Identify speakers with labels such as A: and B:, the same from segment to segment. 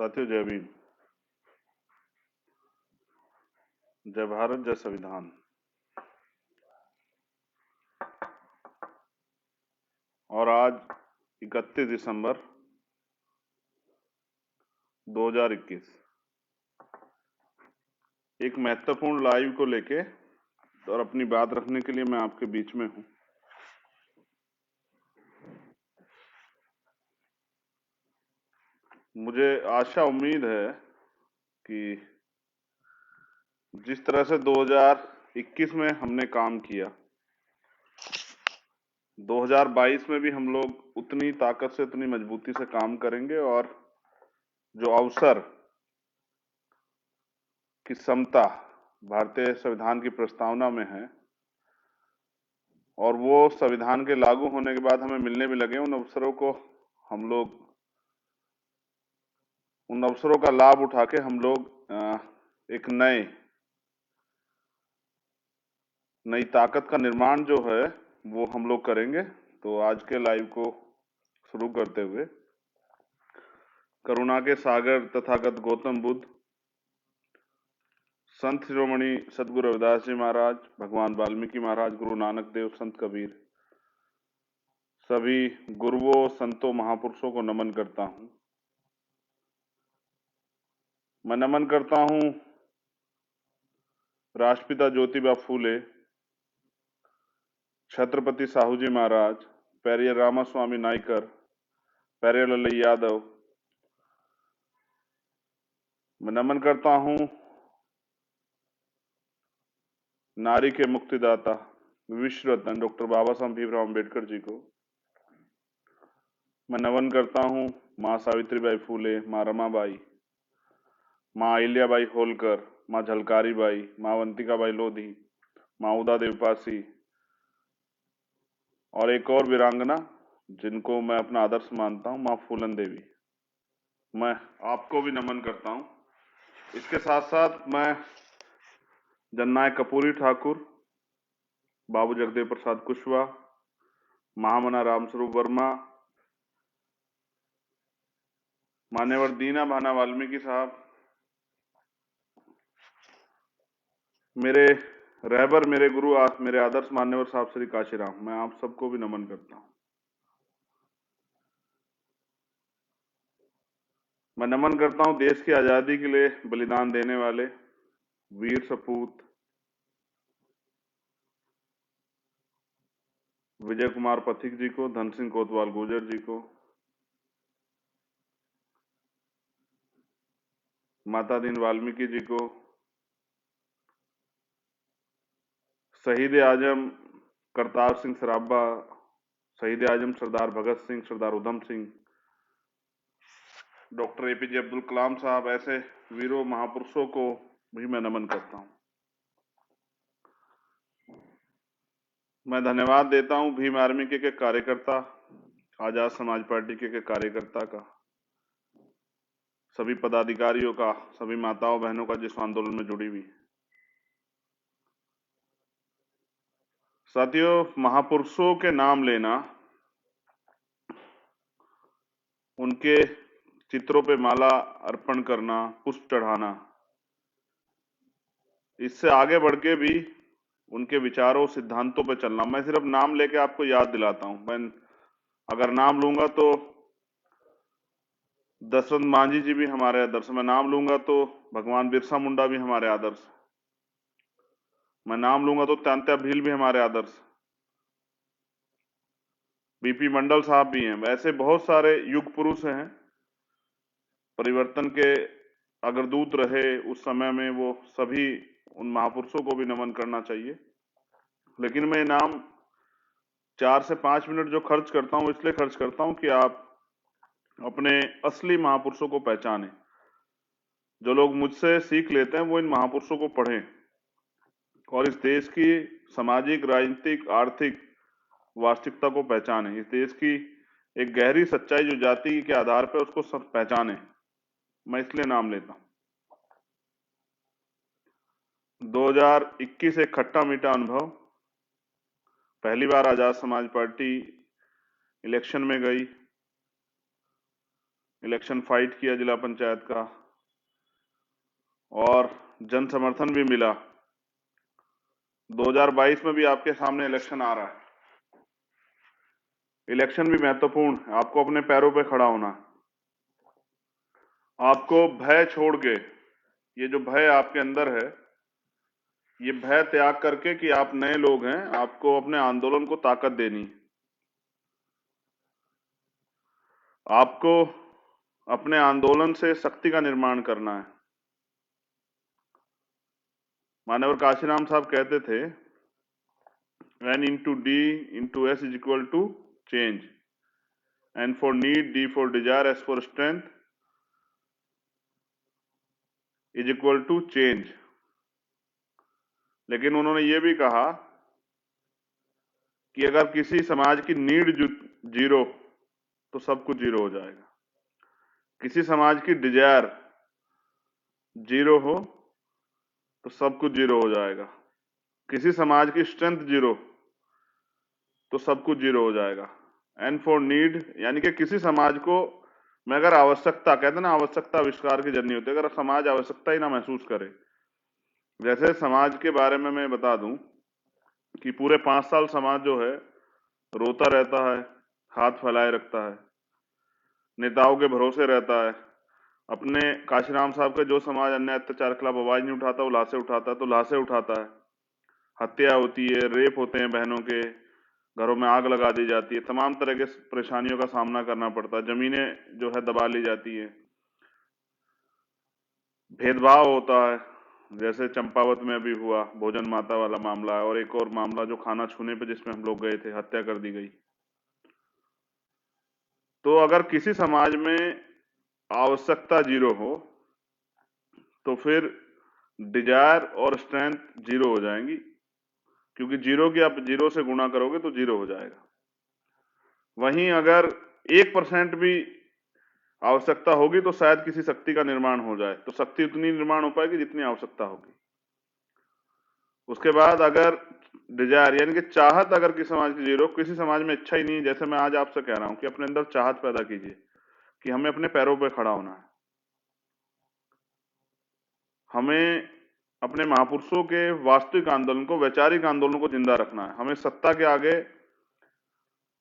A: साथियों, जय भीम। जय भारत, जय संविधान। और आज 31 दिसंबर 2021 एक महत्वपूर्ण लाइव को लेके और अपनी बात रखने के लिए मैं आपके बीच में हूं। मुझे आशा उम्मीद है कि जिस तरह से 2021 में हमने काम किया, 2022 में भी हम लोग उतनी ताकत से, उतनी मजबूती से काम करेंगे और जो अवसर की समता भारतीय संविधान की प्रस्तावना में है और वो संविधान के लागू होने के बाद हमें मिलने भी लगे, उन अवसरों को हम लोग, उन अवसरों का लाभ उठा के हम लोग एक नई ताकत का निर्माण जो है वो हम लोग करेंगे। तो आज के लाइव को शुरू करते हुए करुणा के सागर तथागत गौतम बुद्ध, संत शिरोमणि सदगुरु रविदास जी महाराज, भगवान वाल्मीकि महाराज, गुरु नानक देव, संत कबीर, सभी गुरुओं, संतों, महापुरुषों को नमन करता हूं। मैं नमन करता हूं राष्ट्रपिता ज्योतिबा फूले, छत्रपति साहू जी महाराज, पेरियर रामास्वामी नायकर, पेरियर लल्लई यादव। मैं नमन करता हूं नारी के मुक्तिदाता, विश्व रत्न डॉक्टर बाबा साहब भीमराव अम्बेडकर जी को। मैं नमन करता हूं माँ सावित्रीबाई फूले, माँ रमाबाई, माँ अहिल्याबाई होलकर, माँ झलकारी बाई, माँ अवंतिकाबाई लोधी, माँ उदा देवी पासी और एक और वीरांगना जिनको मैं अपना आदर्श मानता हूं, माँ फूलन देवी। मैं आपको भी नमन करता हूं। इसके साथ साथ मैं जननायक कपूरी ठाकुर, बाबू जगदेव प्रसाद कुशवाहा, महामना रामस्वरूप वर्मा, मान्यवर दीना भाना वाल्मीकि साहब, मेरे रहबर, मेरे गुरु, मेरे आदर्श मान्यवर साहब श्री काशीराम, मैं आप सबको भी नमन करता हूं। मैं नमन करता हूं देश की आजादी के लिए बलिदान देने वाले वीर सपूत विजय कुमार पथिक जी को, धन सिंह कोतवाल गुर्जर जी को, माता दीन वाल्मीकि जी को, शहीद आजम करतार सिंह सराबा, शहीद आजम सरदार भगत सिंह, सरदार उधम सिंह, डॉक्टर एपीजे अब्दुल कलाम साहब, ऐसे वीरों महापुरुषों को भी मैं नमन करता हूं। मैं धन्यवाद देता हूं भीम आर्मी के कार्यकर्ता, आजाद समाज पार्टी के कार्यकर्ता का, सभी पदाधिकारियों का, सभी माताओं बहनों का जिस आंदोलन में जुड़ी हुई। साथियों, महापुरुषों के नाम लेना, उनके चित्रों पे माला अर्पण करना, पुष्प चढ़ाना, इससे आगे बढ़ के भी उनके विचारों, सिद्धांतों पे चलना। मैं सिर्फ नाम लेके आपको याद दिलाता हूं। मैं अगर नाम लूंगा तो दशरथ मांझी जी भी हमारे आदर्श, मैं नाम लूंगा तो भगवान बिरसा मुंडा भी हमारे आदर्श, मैं नाम लूंगा तो तात्या भील भी हमारे आदर्श, बीपी मंडल साहब भी हैं। ऐसे बहुत सारे युग पुरुष हैं, परिवर्तन के अग्रदूत रहे उस समय में, वो सभी, उन महापुरुषों को भी नमन करना चाहिए। लेकिन मैं नाम 4 से 5 मिनट जो खर्च करता हूं, इसलिए खर्च करता हूं कि आप अपने असली महापुरुषों को पहचानें। जो लोग मुझसे सीख लेते हैं वो इन महापुरुषों को पढ़ें और इस देश की सामाजिक, राजनीतिक, आर्थिक वास्तविकता को पहचानें। इस देश की एक गहरी सच्चाई जो जाति के आधार पर, उसको सब पहचानें। मैं इसलिए नाम लेता हूं। 2021 एक खट्टा मीठा अनुभव। पहली बार आजाद समाज पार्टी इलेक्शन में गई, इलेक्शन फाइट किया जिला पंचायत का और जन समर्थन भी मिला। 2022 में भी आपके सामने इलेक्शन आ रहा है। इलेक्शन भी महत्वपूर्ण है, आपको अपने पैरों पे खड़ा होना है। आपको भय छोड़ के, ये जो भय आपके अंदर है, ये भय त्याग करके कि आप नए लोग हैं, आपको अपने आंदोलन को ताकत देनी है। आपको अपने आंदोलन से शक्ति का निर्माण करना है। मानवर काशीराम साहब कहते थे, N into D into S is equal to change, N for need, D for desire, S for strength is equal to change। लेकिन उन्होंने ये भी कहा कि अगर किसी समाज की नीड जीरो तो सब कुछ जीरो हो जाएगा। किसी समाज की डिजायर जीरो हो तो सब कुछ जीरो हो जाएगा। किसी समाज की स्ट्रेंथ जीरो तो सब कुछ जीरो हो जाएगा। एन फॉर नीड, यानी कि किसी समाज को मैं अगर आवश्यकता, कहते ना आवश्यकता आविष्कार की जननी होती है, अगर समाज आवश्यकता ही ना महसूस करे। जैसे समाज के बारे में मैं बता दूं कि पूरे 5 साल समाज जो है रोता रहता है, हाथ फैलाए रखता है, नेताओं के भरोसे रहता है। अपने काशीराम साहब का जो समाज अन्य अत्याचार के खिलाफ आवाज नहीं उठाता, वो लाशें उठाता है, तो लाशें उठाता है। हत्या होती है, रेप होते हैं, बहनों के घरों में आग लगा दी जाती है, तमाम तरह के परेशानियों का सामना करना पड़ता है, जमीनें जो है दबा ली जाती है, भेदभाव होता है, जैसे चंपावत में अभी हुआ भोजन माता वाला मामला है, और एक और मामला जो खाना छूने पे जिसमें हम लोग गए थे, हत्या कर दी गई। तो अगर किसी समाज में आवश्यकता जीरो हो तो फिर डिजायर और स्ट्रेंथ जीरो हो जाएंगी, क्योंकि जीरो की आप जीरो से गुणा करोगे तो जीरो हो जाएगा। वहीं अगर 1% भी आवश्यकता होगी तो शायद किसी शक्ति का निर्माण हो जाए, तो शक्ति उतनी निर्माण हो पाएगी जितनी आवश्यकता होगी। उसके बाद अगर डिजायर यानी कि चाहत अगर किसी समाज की जीरो, किसी समाज में इच्छा ही नहीं, जैसे मैं आज आपसे कह रहा हूं कि अपने अंदर चाहत पैदा कीजिए कि हमें अपने पैरों पर खड़ा होना है, हमें अपने महापुरुषों के वास्तविक आंदोलन को, वैचारिक आंदोलन को जिंदा रखना है। हमें सत्ता के आगे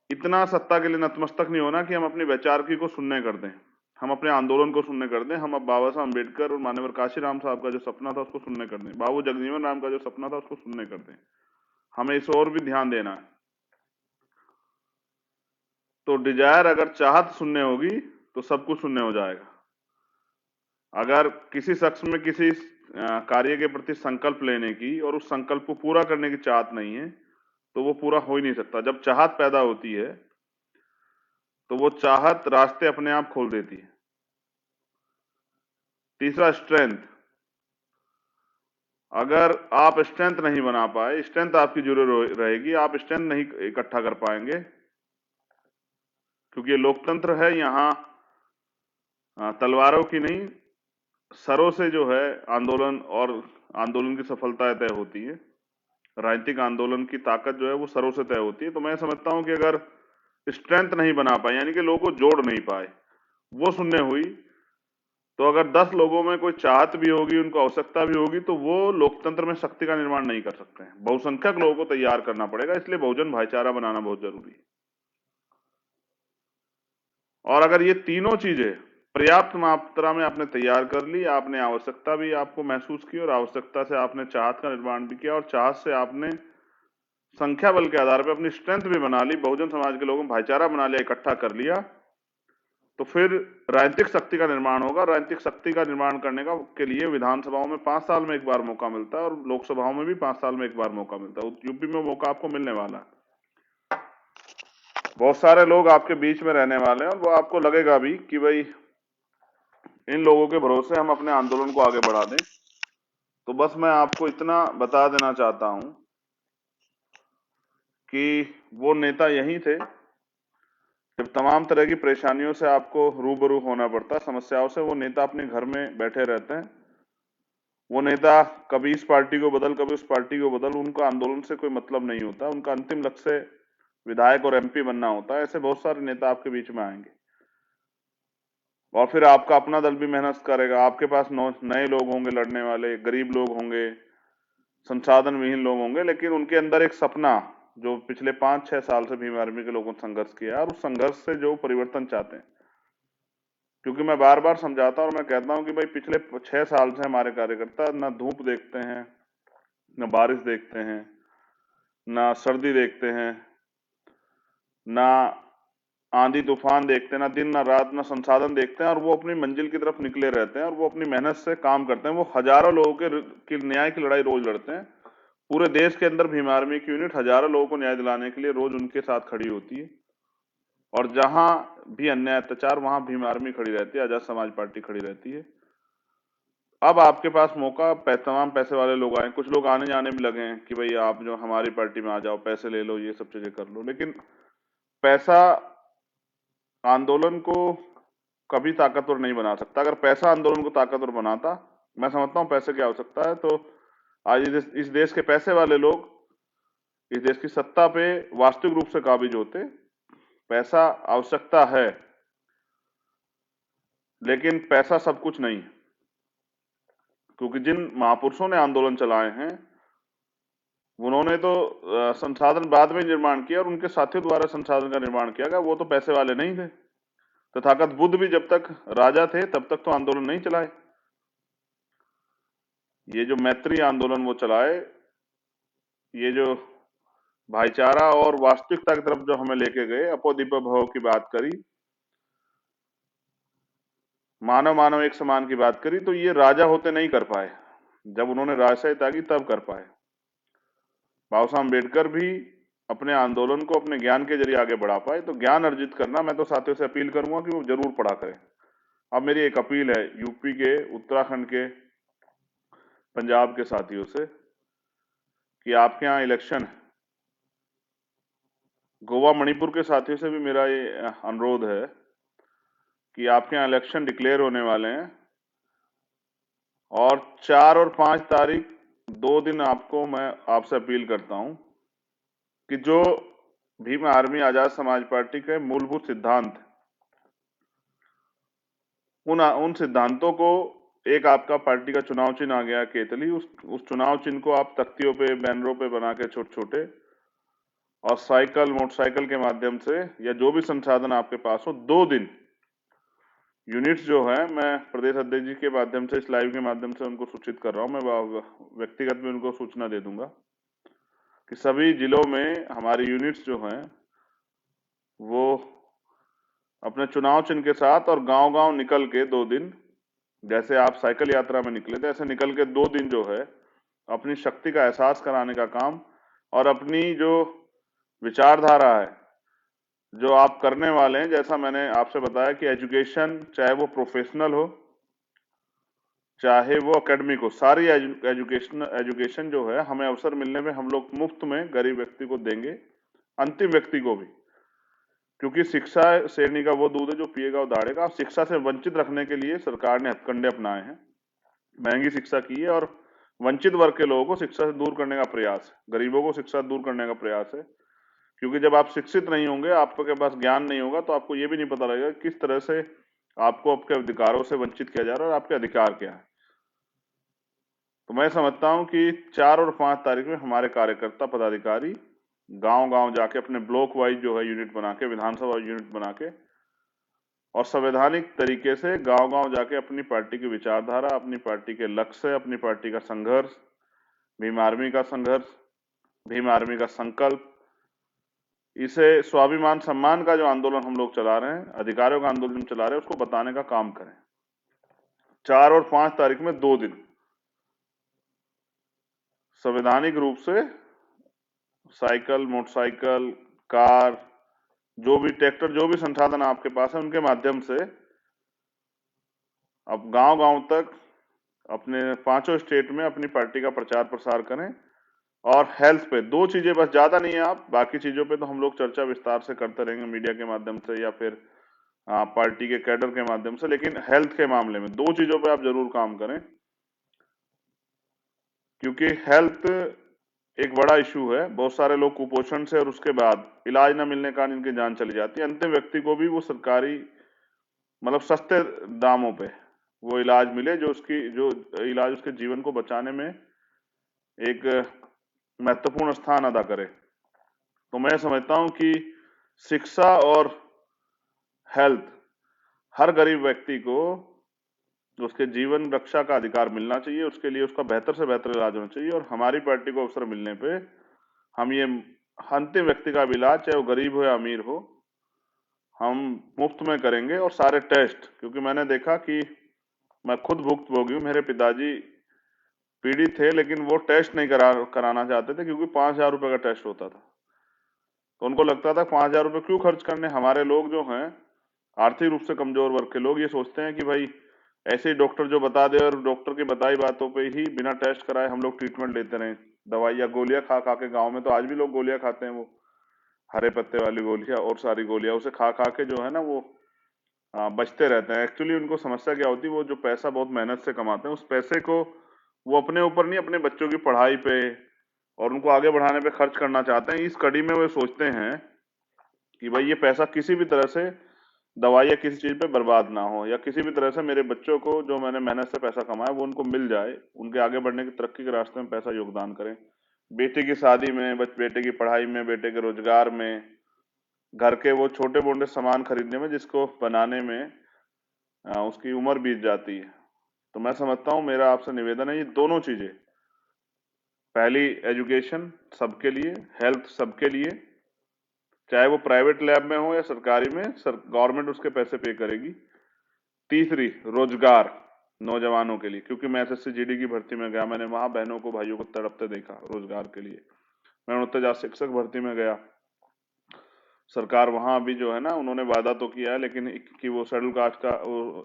A: इतना सत्ता के लिए नतमस्तक नहीं होना कि हम अपनी वैचारिकी को शून्य कर दें, हम अपने आंदोलन को शून्य कर दें, हम अब बाबा साहब अम्बेडकर और मानवर काशीराम साहब का जो सपना था उसको शून्य कर दें, बाबू जगजीवन राम का जो सपना था उसको शून्य कर दें। हमें इस ओर भी ध्यान देना है। तो डिजायर, अगर चाहत शून्य होगी तो सब कुछ शून्य हो जाएगा। अगर किसी शख्स में किसी कार्य के प्रति संकल्प लेने की और उस संकल्प को पूरा करने की चाहत नहीं है तो वो पूरा हो ही नहीं सकता। जब चाहत पैदा होती है तो वो चाहत रास्ते अपने आप खोल देती है। तीसरा, स्ट्रेंथ। अगर आप स्ट्रेंथ नहीं बना पाए, स्ट्रेंथ आपकी जरूर रहेगी, आप स्ट्रेंथ नहीं इकट्ठा कर पाएंगे, क्योंकि ये लोकतंत्र है, यहाँ तलवारों की नहीं, सरों से जो है आंदोलन और आंदोलन की सफलता तय होती है। राजनीतिक आंदोलन की ताकत जो है वो सरों से तय होती है। तो मैं समझता हूं कि अगर स्ट्रेंथ नहीं बना पाए, यानी कि लोगों को जोड़ नहीं पाए, वो शून्य हुई, तो अगर 10 लोगों में कोई चाहत भी होगी, उनको आवश्यकता भी होगी, तो वो लोकतंत्र में शक्ति का निर्माण नहीं कर सकते हैं। बहुसंख्यक लोगों को तैयार करना पड़ेगा, इसलिए बहुजन भाईचारा बनाना बहुत जरूरी है। और अगर ये तीनों चीजें पर्याप्त मात्रा में आपने तैयार कर ली, आपने आवश्यकता भी आपको महसूस की और आवश्यकता से आपने चाहत का निर्माण भी किया और चाहत से आपने संख्या बल के आधार पर अपनी स्ट्रेंथ भी बना ली, बहुजन समाज के लोगों भाईचारा बना लिया, इकट्ठा कर लिया, तो फिर राजनीतिक शक्ति का निर्माण होगा। राजनीतिक शक्ति का निर्माण करने का के लिए विधानसभाओं में 5 साल में एक बार मौका मिलता है और लोकसभाओं में भी 5 साल में एक बार मौका मिलता है। यूपी में मौका आपको मिलने वाला है। बहुत सारे लोग आपके बीच में रहने वाले हैं और वो आपको लगेगा भी कि भाई इन लोगों के भरोसे हम अपने आंदोलन को आगे बढ़ा दें। तो बस मैं आपको इतना बता देना चाहता हूं कि वो नेता यही थे। जब तमाम तरह की परेशानियों से आपको रूबरू होना पड़ता है, समस्याओं से, वो नेता अपने घर में बैठे रहते हैं। वो नेता कभी इस पार्टी को बदल, कभी उस पार्टी को बदल, उनका आंदोलन से कोई मतलब नहीं होता। उनका अंतिम लक्ष्य विधायक और एमपी बनना होता है। ऐसे बहुत सारे नेता आपके बीच में आएंगे। और फिर आपका अपना दल भी मेहनत करेगा, आपके पास नए लोग होंगे लड़ने वाले, गरीब लोग होंगे, संसाधन विहीन लोग होंगे, लेकिन उनके अंदर एक सपना जो पिछले 5-6 साल से भीम आर्मी के लोगों ने संघर्ष किया है और उस संघर्ष से जो परिवर्तन चाहते हैं। क्योंकि मैं बार बार समझाता हूं और मैं कहता हूं कि भाई पिछले 6 साल से हमारे कार्यकर्ता ना धूप देखते हैं, न बारिश देखते हैं, ना सर्दी देखते हैं, ना आंधी तूफान देखते हैं, ना दिन ना रात ना संसाधन देखते हैं, और वो अपनी मंजिल की तरफ निकले रहते हैं और वो अपनी मेहनत से काम करते हैं। वो हजारों लोगों की न्याय की लड़ाई रोज लड़ते हैं। पूरे देश के अंदर भीम आर्मी की यूनिट हजारों लोगों को न्याय दिलाने के लिए रोज उनके साथ खड़ी होती है, और जहां भी अन्याय अत्याचार वहां भीम आर्मी खड़ी रहती है, आजाद समाज पार्टी खड़ी रहती है। अब आपके पास मौका, तमाम पैसे वाले लोग आए, कुछ लोग आने जाने भी लगे हैं कि भाई आप जो हमारी पार्टी में आ जाओ, पैसे ले लो, ये सब चीजें कर लो। लेकिन पैसा आंदोलन को कभी ताकतवर नहीं बना सकता। अगर पैसा आंदोलन को ताकतवर बनाता, मैं समझता हूं पैसे की आवश्यकता है, तो आज इस देश के पैसे वाले लोग इस देश की सत्ता पे वास्तविक रूप से काबिज होते। पैसा आवश्यकता है, लेकिन पैसा सब कुछ नहीं, क्योंकि जिन महापुरुषों ने आंदोलन चलाए हैं उन्होंने तो संसाधन बाद में निर्माण किया और उनके साथियों द्वारा संसाधन का निर्माण किया गया। वो तो पैसे वाले नहीं थे। तथागत बुद्ध भी जब तक राजा थे तब तक तो आंदोलन नहीं चलाए। ये जो मैत्री आंदोलन वो चलाए, ये जो भाईचारा और वास्तविकता की तरफ जो हमें लेके गए, अपोदिप भव की बात करी, मानव मानव एक समान की बात करी, तो ये राजा होते नहीं कर पाए। जब उन्होंने राजशाही त्यागी तब कर पाए। बाबा साहब अम्बेडकर भी अपने आंदोलन को अपने ज्ञान के जरिए आगे बढ़ा पाए। तो ज्ञान अर्जित करना, मैं तो साथियों से अपील करूंगा कि वो जरूर पढ़ा करें। अब मेरी एक अपील है यूपी के, उत्तराखंड के, पंजाब के साथियों से कि आपके यहाँ इलेक्शन है। गोवा मणिपुर के साथियों से भी मेरा ये अनुरोध है कि आपके यहाँ इलेक्शन डिक्लेयर होने वाले हैं, और 4 और 5 तारीख 2 दिन आपको मैं आपसे अपील करता हूं कि जो भीम आर्मी आजाद समाज पार्टी के मूलभूत सिद्धांत, उन सिद्धांतों को, एक आपका पार्टी का चुनाव चिन्ह आ गया केतली, उस चुनाव चिन्ह को आप तख्तियों पे, बैनरों पे बना के छोटे छोटे, और साइकिल मोटरसाइकिल के माध्यम से या जो भी संसाधन आपके पास हो, 2 दिन यूनिट्स जो है, मैं प्रदेश अध्यक्ष जी के माध्यम से, इस लाइव के माध्यम से उनको सूचित कर रहा हूं, मैं व्यक्तिगत में उनको सूचना दे दूंगा कि सभी जिलों में हमारी यूनिट्स जो हैं वो अपने चुनाव चिन्ह के साथ और गांव गांव निकल के 2 दिन, जैसे आप साइकिल यात्रा में निकले थे, ऐसे निकल के 2 दिन जो है अपनी शक्ति का एहसास कराने का काम, और अपनी जो विचारधारा है जो आप करने वाले हैं, जैसा मैंने आपसे बताया कि एजुकेशन, चाहे वो प्रोफेशनल हो चाहे वो एकेडमिक हो, सारी एजुकेशन जो है हमें अवसर मिलने में हम लोग मुफ्त में गरीब व्यक्ति को देंगे, अंतिम व्यक्ति को भी। क्योंकि शिक्षा शेरनी का वो दूध है जो पिएगा वो दाड़ेगा। शिक्षा से वंचित रखने के लिए सरकार ने हथकंडे अपनाए हैं, महंगी शिक्षा की है, और वंचित वर्ग के लोगों को शिक्षा से दूर करने का प्रयास है, गरीबों को शिक्षा से दूर करने का प्रयास है। क्योंकि जब आप शिक्षित नहीं होंगे, आपके पास ज्ञान नहीं होगा, तो आपको ये भी नहीं पता लगेगा किस तरह से आपको आपके अधिकारों से वंचित किया जा रहा है और आपके अधिकार क्या है। तो मैं समझता हूं कि 4 और 5 तारीख में हमारे कार्यकर्ता पदाधिकारी गांव गांव जाके अपने ब्लॉक वाइज जो है यूनिट बना के, विधानसभा यूनिट बना के, और संवैधानिक तरीके से गांव गांव जाके अपनी पार्टी की विचारधारा, अपनी पार्टी के लक्ष्य, अपनी पार्टी का संघर्ष, भीम आर्मी का संघर्ष, भीम आर्मी का संकल्प, इसे स्वाभिमान सम्मान का जो आंदोलन हम लोग चला रहे हैं, अधिकारों का आंदोलन चला रहे हैं, उसको बताने का काम करें। 4 और 5 तारीख में 2 दिन संवैधानिक रूप से साइकिल, मोटरसाइकिल, कार, जो भी ट्रैक्टर, जो भी संसाधन आपके पास है, उनके माध्यम से अब गांव गांव तक अपने 5 स्टेट में अपनी पार्टी का प्रचार प्रसार करें। और हेल्थ पे 2 चीजें बस, ज्यादा नहीं है, आप बाकी चीजों पे तो हम लोग चर्चा विस्तार से करते रहेंगे मीडिया के माध्यम से या फिर पार्टी के कैडर के माध्यम से, लेकिन हेल्थ के मामले में 2 चीजों पे आप जरूर काम करें, क्योंकि हेल्थ एक बड़ा इशू है। बहुत सारे लोग कुपोषण से और उसके बाद इलाज न मिलने के कारण इनकी जान चली जाती है। अंतिम व्यक्ति को भी वो सरकारी मतलब सस्ते दामों पे वो इलाज मिले, जो इलाज उसके जीवन को बचाने में एक महत्वपूर्ण स्थान अदा करे। तो मैं समझता हूं कि शिक्षा और हेल्थ, हर गरीब व्यक्ति को उसके जीवन रक्षा का अधिकार मिलना चाहिए, उसके लिए उसका बेहतर से बेहतर इलाज होना चाहिए। और हमारी पार्टी को अवसर मिलने पे हम ये अंतिम व्यक्ति का भी इलाज, चाहे वो गरीब हो या अमीर हो, हम मुफ्त में करेंगे। और सारे टेस्ट, क्योंकि मैंने देखा कि मैं खुद भुक्तभोगी हूँ, मेरे पिताजी पीड़ित थे लेकिन वो टेस्ट नहीं कराना चाहते थे, क्योंकि 5,000 रुपए का टेस्ट होता था। तो उनको लगता था 5,000 रुपए क्यों खर्च करने। हमारे लोग जो हैं, आर्थिक रूप से कमजोर वर्ग के लोग, ये सोचते हैं कि भाई ऐसे ही डॉक्टर जो बता दे और डॉक्टर की बताई बातों पे ही बिना टेस्ट कराए हम लोग ट्रीटमेंट लेते रहें, दवाई या गोलियां खा खा के। गाँव में तो आज भी लोग गोलियां खाते हैं, वो हरे पत्ते वाली गोलियां और सारी गोलियां, उसे खा खा के जो है ना वो बचते रहते हैं। एक्चुअली उनको समस्या क्या होती है, वो जो पैसा बहुत मेहनत से कमाते हैं, उस पैसे को वो अपने ऊपर नहीं, अपने बच्चों की पढ़ाई पे और उनको आगे बढ़ाने पे खर्च करना चाहते हैं। इस कड़ी में वो सोचते हैं कि भाई ये पैसा किसी भी तरह से दवाई या किसी चीज पे बर्बाद ना हो, या किसी भी तरह से मेरे बच्चों को जो मैंने मेहनत से पैसा कमाया वो उनको मिल जाए, उनके आगे बढ़ने की तरक्की के रास्ते में पैसा योगदान करें। बेटे की शादी में, बेटे की पढ़ाई में, बेटे के रोजगार में, घर के वो छोटे मोटे सामान खरीदने में जिसको बनाने में उसकी उम्र बीत जाती है। तो मैं समझता हूँ, मेरा आपसे निवेदन है, ये दोनों चीजें, पहली एजुकेशन सबके लिए, हेल्थ सबके लिए, चाहे वो प्राइवेट लैब में हो या सरकारी में, गवर्नमेंट उसके पैसे पे करेगी। तीसरी, रोजगार नौजवानों के लिए, क्योंकि मैं एसएससी जीडी की भर्ती में गया, मैंने वहां बहनों को भाइयों को तड़पते देखा रोजगार के लिए। मैं उत्तेजा शिक्षक भर्ती में गया, सरकार वहां भी जो है ना, उन्होंने वादा तो किया है लेकिन कि वो शेड्यूल कास्ट का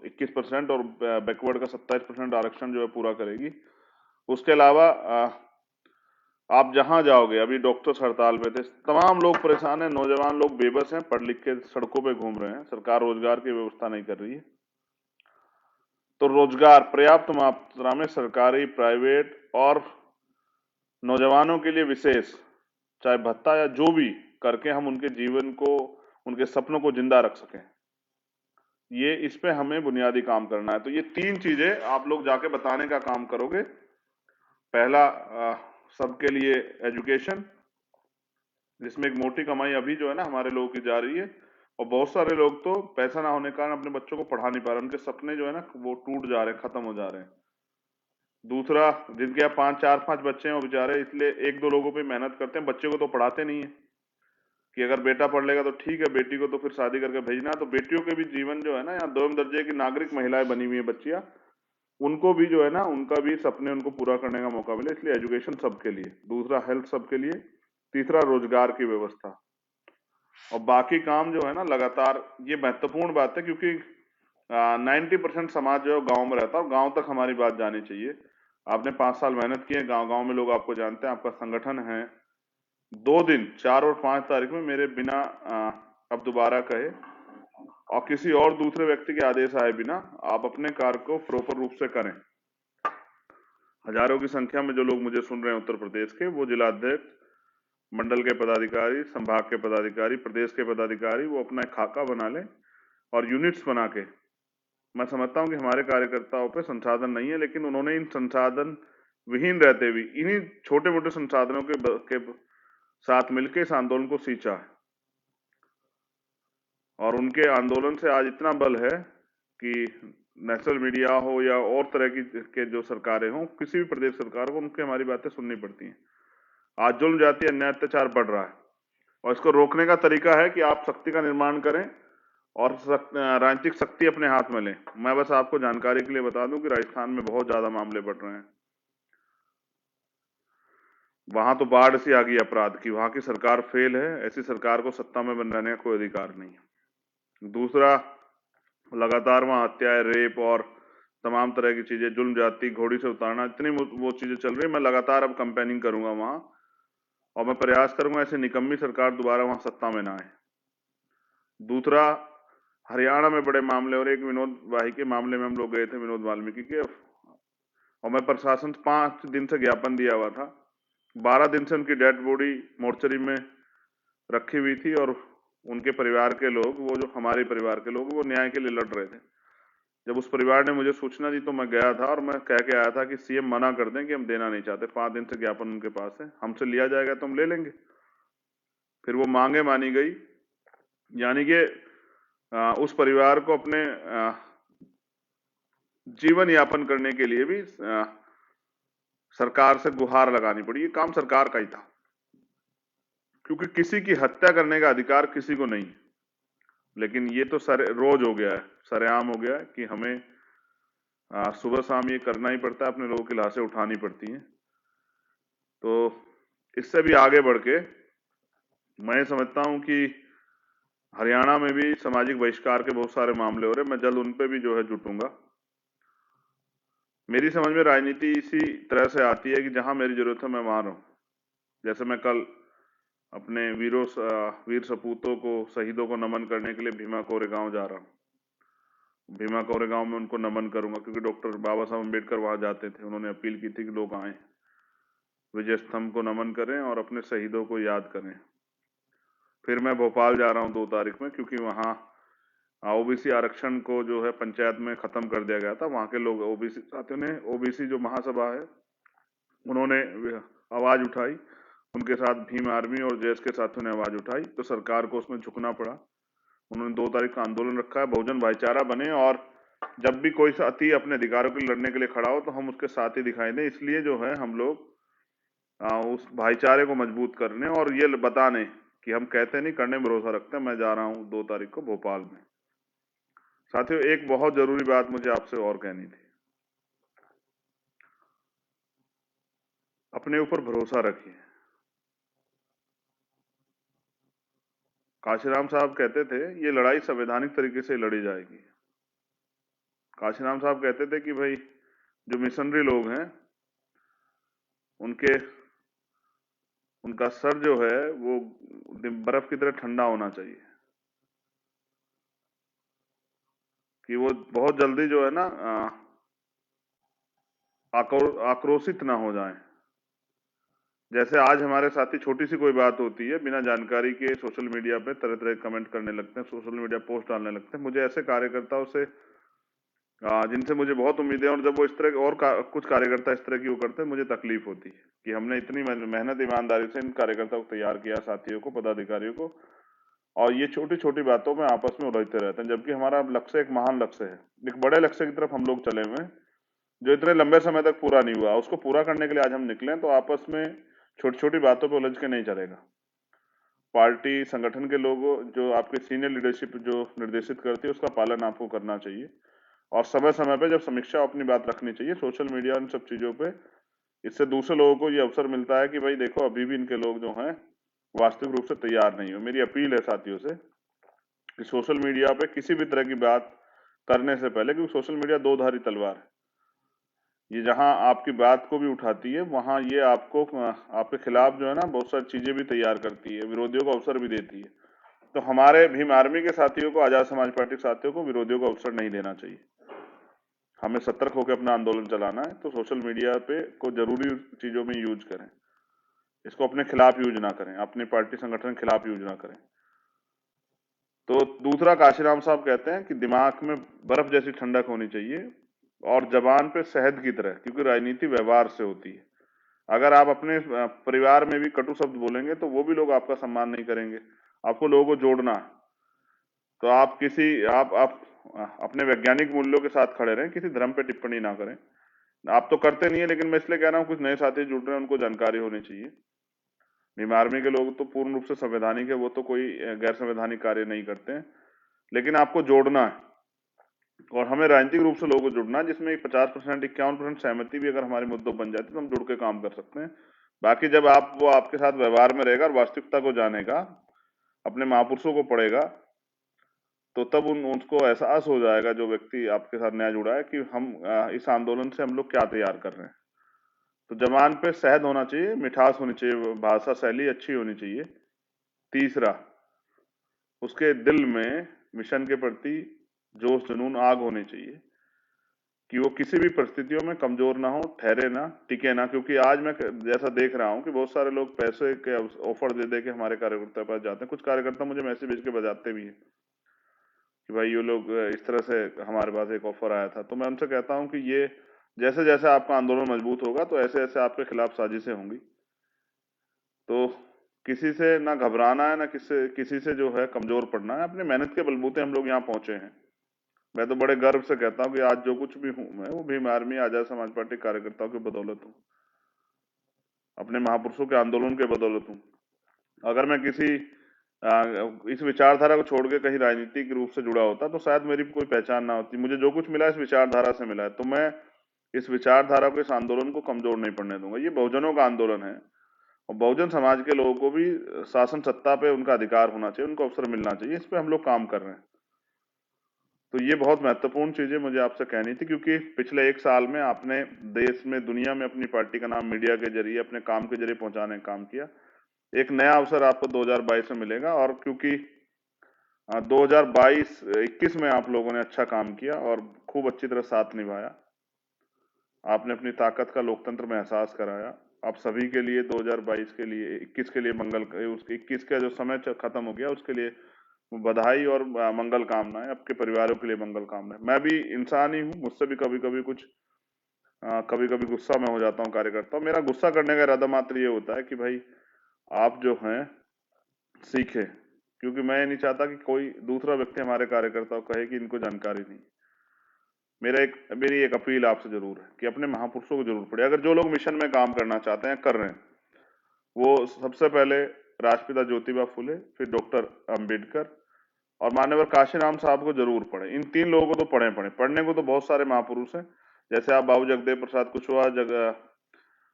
A: 21% और बैकवर्ड का 27% आरक्षण जो है पूरा करेगी। उसके अलावा आप जहां जाओगे, अभी डॉक्टर्स हड़ताल पे थे, तमाम लोग परेशान हैं, नौजवान लोग बेबस हैं, पढ़ लिख के सड़कों पे घूम रहे हैं, सरकार रोजगार की व्यवस्था नहीं कर रही है। तो रोजगार पर्याप्त मात्रा में, सरकारी, प्राइवेट और नौजवानों के लिए विशेष, चाहे भत्ता या जो भी करके हम उनके जीवन को, उनके सपनों को जिंदा रख सकें, ये इस पे हमें बुनियादी काम करना है। तो ये तीन चीजें आप लोग जाके बताने का काम करोगे। पहला, सबके लिए एजुकेशन, जिसमें एक मोटी कमाई अभी जो है ना हमारे लोगों की जा रही है, और बहुत सारे लोग तो पैसा ना होने के कारण अपने बच्चों को पढ़ा नहीं पा रहे, उनके सपने जो है ना वो टूट जा रहे हैं, खत्म हो जा रहे हैं। दूसरा, जिनके यहाँ 4-5 बच्चे हैं वो बेचारे इसलिए एक दो लोगों पे मेहनत करते हैं, बच्चे को तो पढ़ाते नहीं है, कि अगर बेटा पढ़ लेगा तो ठीक है, बेटी को तो फिर शादी करके भेजना। तो बेटियों के भी जीवन जो है ना, यहाँ 2वीं दर्जे की नागरिक महिलाएं बनी हुई है बच्चियां, उनको भी जो है ना, उनका भी सपने उनको पूरा करने का मौका मिले, इसलिए एजुकेशन सबके लिए। दूसरा, हेल्थ सबके लिए। तीसरा, रोजगार की व्यवस्था। और बाकी काम जो है ना लगातार, ये महत्वपूर्ण बात है, क्योंकि 90% समाज जो है गांव में रहता है, और गांव तक हमारी बात जानी चाहिए। आपने 5 साल मेहनत की है, गांव गांव में लोग आपको जानते हैं, आपका संगठन है। 2 दिन 4 और 5 तारीख में मेरे बिना अब दोबारा कहे और किसी और दूसरे व्यक्ति के आदेश आए बिना आप अपने कार्य को प्रॉपर रूप से करें। हजारों की संख्या में जो लोग मुझे सुन रहे हैं उत्तर प्रदेश के, वो जिलाध्यक्ष, मंडल के पदाधिकारी, संभाग के पदाधिकारी, प्रदेश के पदाधिकारी, वो अपना एक खाका बना लें और यूनिट्स बना के। मैं समझता हूं कि हमारे कार्यकर्ताओं पे संसाधन नहीं है, लेकिन उन्होंने इन संसाधन विहीन रहते हुए इन्हीं छोटे मोटे संसाधनों के साथ मिलकर इस आंदोलन को सींचा है, और उनके आंदोलन से आज इतना बल है कि नेशनल मीडिया हो या और तरह की के जो सरकारें हों, किसी भी प्रदेश सरकार को उनकी हमारी बातें सुननी पड़ती हैं। आज जुल्म जाति अन्याय अत्याचार बढ़ रहा है, और इसको रोकने का तरीका है कि आप शक्ति का निर्माण करें और राजनीतिक शक्ति अपने हाथ में लें। मैं बस आपको जानकारी के लिए बता दूं कि राजस्थान में बहुत ज्यादा मामले बढ़ रहे हैं। वहां तो बाढ़ सी आ गई अपराध की, वहां की सरकार फेल है, ऐसी सरकार को सत्ता में बन रहने का कोई अधिकार नहीं। दूसरा, लगातार वहां हत्याएं, रेप और तमाम तरह की चीजें, जुल्म जाति, घोड़ी से उतारना, इतनी वो चीजें चल रही है। मैं लगातार अब कंपेनिंग करूंगा वहां, और मैं प्रयास करूंगा ऐसी निकम्मी सरकार दोबारा वहां सत्ता में ना आए। दूसरा, हरियाणा में बड़े मामले, और एक विनोद भाई के मामले में हम लोग गए थे, विनोद वाल्मीकि के, और मैं प्रशासन 5 दिन से ज्ञापन दिया हुआ था, 12 दिन से उनकी डेड बॉडी मोर्चरी में रखी हुई थी, और उनके परिवार के लोग, वो जो हमारे परिवार के लोग, वो न्याय के लिए लड़ रहे थे। जब उस परिवार ने मुझे सूचना दी तो मैं गया था और मैं कह के आया था कि सीएम मना कर दें कि हम देना नहीं चाहते, 5 दिन से ज्ञापन उनके पास है, हमसे लिया जाएगा तो हम ले लेंगे। फिर वो मांगे मानी गई, यानी कि उस परिवार को अपने जीवन यापन करने के लिए भी सरकार से गुहार लगानी पड़ी। ये काम सरकार का ही था, क्योंकि किसी की हत्या करने का अधिकार किसी को नहीं। लेकिन ये तो रोज हो गया है, सरेआम हो गया है कि हमें सुबह शाम ये करना ही पड़ता है, अपने लोगों की लाशें उठानी पड़ती हैं। तो इससे भी आगे बढ़ के मैं समझता हूं कि हरियाणा में भी सामाजिक बहिष्कार के बहुत सारे मामले हो रहे, मैं जल्द उन पे भी जो है जुटूंगा। मेरी समझ में राजनीति इसी तरह से आती है कि जहां मेरी जरूरत है मैं वहां रहूं। जैसे मैं कल अपने वीर सपूतों को, शहीदों को नमन करने के लिए भीमा कोरेगांव जा रहा हूं। भीमा कोरेगांव में उनको नमन करूंगा, क्योंकि डॉक्टर बाबा साहब अम्बेडकर वहां जाते थे, उन्होंने अपील की थी कि लोग आए, विजय स्तंभ को नमन करें और अपने शहीदों को याद करें। फिर मैं भोपाल जा रहा हूं 2 तारीख में, क्योंकि वहां ओबीसी आरक्षण को जो है पंचायत में खत्म कर दिया गया था। वहां के लोग, ओबीसी साथियों ने, ओबीसी जो महासभा है, उन्होंने आवाज उठाई, उनके साथ भीम आर्मी और जेएस के साथियों ने आवाज उठाई, तो सरकार को उसमें झुकना पड़ा। उन्होंने 2 तारीख का आंदोलन रखा है, बहुजन भाईचारा बने, और जब भी कोई साथी अपने अधिकारों के लिए लड़ने के लिए खड़ा हो तो हम उसके साथ ही दिखाई दें। इसलिए जो है हम लोग उस भाईचारे को मजबूत करने और ये बताने कि हम कहते नहीं, करने में भरोसा रखते हैं। मैं जा रहा हूं 2 तारीख को भोपाल में। साथियों, एक बहुत जरूरी बात मुझे आपसे और कहनी थी। अपने ऊपर भरोसा रखिए। काशीराम साहब कहते थे ये लड़ाई संवैधानिक तरीके से लड़ी जाएगी। काशीराम साहब कहते थे कि भाई जो मिशनरी लोग हैं उनका सर जो है वो बर्फ की तरह ठंडा होना चाहिए, कि वो बहुत जल्दी जो है ना आक्रोशित ना हो जाएं। जैसे आज हमारे साथी छोटी सी कोई बात होती है, बिना जानकारी के सोशल मीडिया पे तरह तरह कमेंट करने लगते हैं, सोशल मीडिया पोस्ट डालने लगते हैं। मुझे ऐसे कार्यकर्ताओं से जिनसे मुझे बहुत उम्मीद है, और जब वो इस तरह और कुछ कार्यकर्ता इस तरह की वो करते हैं, मुझे तकलीफ होती है कि हमने इतनी मेहनत ईमानदारी से इन कार्यकर्ताओं को तैयार किया, साथियों को, पदाधिकारियों को, और ये छोटी छोटी बातों में आपस में उलझते रहते हैं। जबकि हमारा लक्ष्य एक महान लक्ष्य है, एक बड़े लक्ष्य की तरफ हम लोग चले हुए हैं, जो इतने लंबे समय तक पूरा नहीं हुआ। उसको पूरा करने के लिए आज हम निकले, तो आपस में छोटी छोटी बातों पर उलझ के नहीं चलेगा। पार्टी संगठन के लोगों, जो आपके सीनियर लीडरशिप जो निर्देशित करती है, उसका पालन आपको करना चाहिए, और समय समय पे जब समीक्षा अपनी बात रखनी चाहिए सोशल मीडिया, उन सब चीजों पे। इससे दूसरे लोगों को ये अवसर मिलता है कि भाई देखो, अभी भी इनके लोग जो हैं वास्तविक रूप से तैयार नहीं हो। मेरी अपील है साथियों से कि सोशल मीडिया पे किसी भी तरह की बात करने से पहले, क्योंकि सोशल मीडिया दो धारी तलवार है, ये जहां आपकी बात को भी उठाती है, वहां ये आपको आपके खिलाफ जो है ना बहुत सारी चीजें भी तैयार करती है, विरोधियों को अवसर भी देती है। तो हमारे भीम आर्मी के साथियों को, आजाद समाज पार्टी के साथियों को विरोधियों को अवसर नहीं देना चाहिए। हमें सतर्क होकर अपना आंदोलन चलाना है, तो सोशल मीडिया पे को जरूरी चीजों में यूज करें, इसको अपने खिलाफ यूज ना करें, अपनी पार्टी संगठन के खिलाफ यूज ना करें। तो दूसरा, काशीराम साहब कहते हैं कि दिमाग में बर्फ जैसी ठंडक होनी चाहिए और जबान पे शहद की तरह, क्योंकि राजनीति व्यवहार से होती है। अगर आप अपने परिवार में भी कटु शब्द बोलेंगे तो वो भी लोग आपका सम्मान नहीं करेंगे। आपको लोगों को जोड़ना है, तो आप अपने वैज्ञानिक मूल्यों के साथ खड़े रहें, किसी धर्म पे टिप्पणी ना करें। आप तो करते नहीं है, लेकिन मैं इसलिए कह रहा हूं कुछ नए साथी जुड़ रहे हैं, उनको जानकारी होनी चाहिए। भीम आर्मी के लोग तो पूर्ण रूप से संवैधानिक है, वो तो कोई गैर संवैधानिक कार्य नहीं करते हैं, लेकिन आपको जोड़ना है, और हमें राजनीतिक रूप से लोगों को जुड़ना है, जिसमें 50% 51% सहमति भी अगर हमारे मुद्दों बन जाती है तो हम जुड़ के काम कर सकते हैं। बाकी जब वो आपके साथ व्यवहार में रहेगा और वास्तविकता को जानेगा, अपने महापुरुषों को पढ़ेगा, तो तब उनको एहसास हो जाएगा, जो व्यक्ति आपके साथ नया जुड़ा है, कि हम इस आंदोलन से हम लोग क्या तैयार कर रहे हैं। तो जबान पे शहद होना चाहिए, मिठास होनी चाहिए, भाषा शैली अच्छी होनी चाहिए। तीसरा, उसके दिल में मिशन के प्रति जोश जुनून, आग होनी चाहिए। कि वो किसी भी परिस्थितियों में कमजोर ना हो, ठहरे ना, टिके ना। क्योंकि आज मैं जैसा देख रहा हूँ कि बहुत सारे लोग पैसे के ऑफर दे दे के हमारे कार्यकर्ता के पास जाते हैं। कुछ कार्यकर्ता मुझे मैसेज भेज के बजाते भी हैं कि भाई ये लोग इस तरह से हमारे पास एक ऑफर आया था। तो मैं उनसे कहता हूँ कि ये जैसे जैसे आपका आंदोलन मजबूत होगा तो ऐसे ऐसे आपके खिलाफ साजिशें होंगी। तो किसी से ना घबराना है, ना किसी से जो है कमजोर पड़ना है। अपनी मेहनत के बलबूते हम लोग यहाँ पहुंचे हैं। मैं तो बड़े गर्व से कहता हूँ कि आज जो कुछ भी हूँ मैं, वो भीम आर्मी आजाद समाज पार्टी कार्यकर्ताओं की बदौलत हूँ, अपने महापुरुषों के आंदोलन के बदौलत हूँ। अगर मैं किसी इस विचारधारा को छोड़ के कहीं राजनीतिक रूप से जुड़ा होता तो शायद मेरी कोई पहचान ना होती। मुझे जो कुछ मिला इस विचारधारा से मिला है, तो मैं इस विचारधारा को, इस आंदोलन को कमजोर नहीं पड़ने दूंगा। ये बहुजनों का आंदोलन है और बहुजन समाज के लोगों को भी शासन सत्ता पे उनका अधिकार होना चाहिए, उनको अवसर मिलना चाहिए। इस पे हम लोग काम कर रहे हैं। तो ये बहुत महत्वपूर्ण चीजें मुझे आपसे कहनी थी, क्योंकि पिछले 1 साल में आपने देश में, दुनिया में अपनी पार्टी का नाम मीडिया के जरिए, अपने काम के जरिए पहुंचाने का काम किया। एक नया अवसर आपको 2022 में मिलेगा। और क्योंकि 2022-21 में आप लोगों ने अच्छा काम किया और खूब अच्छी तरह साथ निभाया, आपने अपनी ताकत का लोकतंत्र में एहसास कराया। आप सभी के लिए 2022 के लिए, 21 के लिए उस 21 का जो समय खत्म हो गया उसके लिए बधाई और मंगल कामनाएं। आपके परिवारों के लिए मंगल कामनाएं। मैं भी इंसान ही हूँ, मुझसे भी कभी कभी कभी कभी गुस्सा में हो जाता हूँ कार्यकर्ता। मेरा गुस्सा करने का इरादा मात्र ये होता है कि भाई आप जो हैं सीखे, क्योंकि मैं ये नहीं चाहता कि कोई दूसरा व्यक्ति हमारे कार्यकर्ताओं को कहे कि इनको जानकारी नहीं। मेरी एक अपील आपसे जरूर है कि अपने महापुरुषों को जरूर पढ़े। अगर जो लोग मिशन में काम करना चाहते हैं, कर रहे हैं, वो सबसे पहले राष्ट्रपिता ज्योतिबा फुले, फिर डॉक्टर अंबेडकर और मान्यवर काशीराम साहब को जरूर पढ़े। इन 3 लोगों को तो पढ़ने को तो बहुत सारे महापुरुष हैं। जैसे आप बाबू जगदेव प्रसाद कुशवाहा